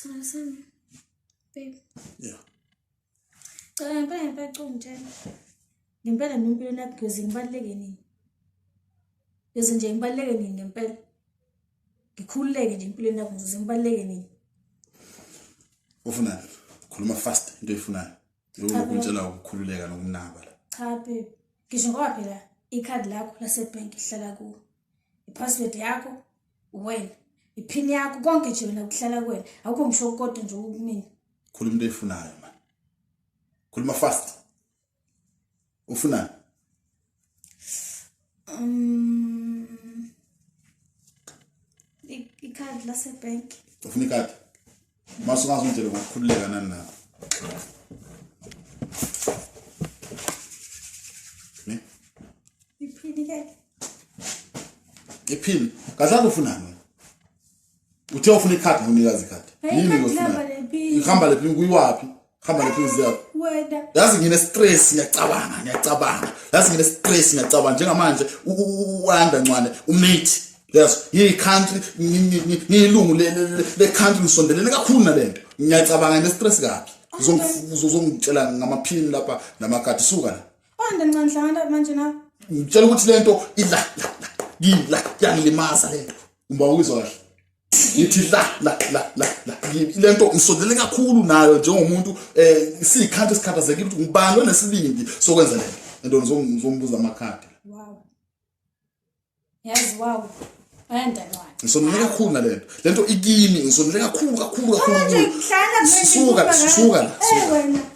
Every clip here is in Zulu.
Sana, babe. Yeah. Ngempela ngicela. Ngempela nempilo nakho because ngibaleke nini. Bese nje ngibaleke nini ngempela. Ngikhululeke nje empilweni yakho ngize ngibaleke nini. Ufuna khuluma fast into eyifunayo. Lokutshela ukukhululeka nokunaba la. Cha babe. Ngisho ngoba phela ikhadi lakho lasebank ihlala kuwe. Ipassword yakho wena. Iphini yakho konke nje wena kuhlala kuwena. Awukho ngisho kodwa nje ukumina. Khuluma into eyifunayo man. Khuluma fast. Ufuna ikhadi lasebank. ufuna ikhadi. Masungazi umtshele ukukhululeka nani na. Ne? Iphini ke. Iphini. Kahle ufunani? Uthe ufuna ikhadi ngonikazi ikhadi. Yini ngofuna? Ihamba lephi kuyiwapi? Hamba lephi ziyaphi? Wena. Yazi ngine stress ngiyacabanga. Yazi ngine stress ngiyacabanga njengamanje uanda ncwane umnate. Yes, yi country ngilungu le country ngisondelene kakhulu nalento. Ngiyacabanga ngine stress kabi. Uzongitshela ngamaphini lapha namakati suka la. Wanda ncane hlangana manje na. Ngitshela ukuthi lento idla yangilimaza lento. Umba ukuzwa kahle. Yithi la lento ngisondele kakhulu nayo njengomuntu sikhanti esikhathazeke ukuthi ngibani onesibindi sokwenza lento. Lento ngizombuza amakhadi. Wow. Yes, wow. Ayanda ncane. Ngisondele kakhulu nalento. Lento ikini ngisondele kakhulu.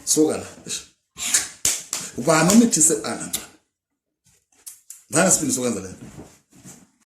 Suka la. Ubani omithise ana ncane. Ngani sibindi sokwenza lento.